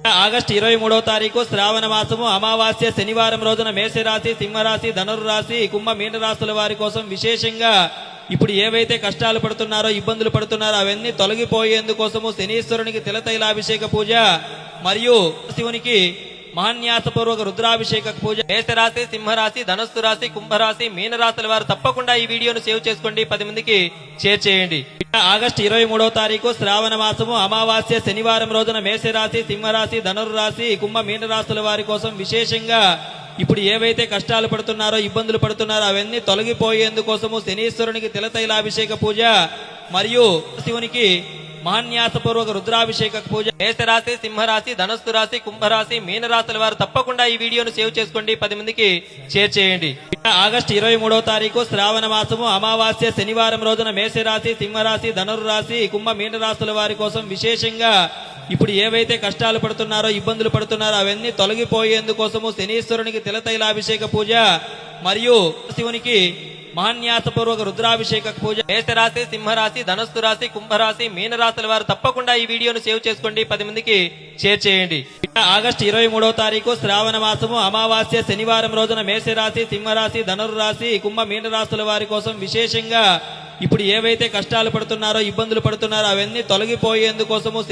August 23వ తారీఖు శ్రావణ మాసము అమావాస్య శనివారం రోజున మేషరాశి, సింహరాశి, ధనుర్రాశి, కుంభ మీన రాశుల వారి కోసం విశేషంగా ఇప్పుడు ఏవైతే కష్టాలు పడుతున్నారో, ఇబ్బందులు పడుతున్నారో అవన్నీ తొలగిపోయేందుకోసము శనీశ్వరునికి తిలతైలాభిషేక పూజ మరియు శివునికి మహాన్యాసపూర్వక రుద్రాభిషేక పూజ. మేషరాశి, సింహరాశి, ధనస్సు రాశి, కుంభరాశి, మీనరాశుల వారు తప్పకుండా ఈ వీడియోను సేవ్ చేసుకోండి, 10 మందికి షేర్ చేయండి. ఆగస్టు 23వ తారీఖు శ్రావణ మాసము అమావాస్య శనివారం రోజున మేషరాశి, సింహరాశి, ధనుర్రాశి, కుంభ మీన రాశుల వారి కోసం విశేషంగా ఇప్పుడు ఏవైతే కష్టాలు పడుతున్నారో, ఇబ్బందులు పడుతున్నారో అవన్నీ తొలగిపోయేందుకోసము శనీశ్వరునికి తిలతైలాభిషేక పూజ మరియు శివునికి మహాన్యాసపూర్వక రుద్రాభిషేక పూజ. మేషరాశి, సింహరాశి, ధనస్సు రాశి, కుంభరాశి, మీనరాశుల వారు తప్పకుండా ఈ వీడియోను సేవ్ చేసుకోండి, 10 మందికి షేర్ చేయండి. ఆగస్టు 23వ తారీఖు శ్రావణ మాసము అమావాస్య శనివారం రోజున మేషరాశి, సింహరాశి, ధనుర్రాశి, కుంభ మీన రాశుల వారి కోసం విశేషంగా ఇప్పుడు ఏవైతే కష్టాలు పడుతున్నారో, ఇబ్బందులు పడుతున్నారో అవన్నీ తొలగిపోయేందుకోసము శనీశ్వరునికి తిలతైలాభిషేక పూజ మరియు శివునికి మహాన్యాసపూర్వక రుద్రాభిషేక పూజ. మేషరాశి, సింహరాశి, ధనస్సు రాశి, కుంభరాశి, మీనరాశుల వారు తప్పకుండా ఈ వీడియోను సేవ్ చేసుకోండి, 10 మందికి షేర్ చేయండి. ఆగస్టు 23వ తారీఖు శ్రావణ మాసము అమావాస్య శనివారం రోజున మేషరాశి, సింహరాశి, ధనుర్రాశి, కుంభ మీన రాశుల వారి కోసం విశేషంగా ఇప్పుడు ఏవైతే కష్టాలు పడుతున్నారో, ఇబ్బందులు పడుతున్నారో అవన్నీ తొలగిపోయేందుకోసము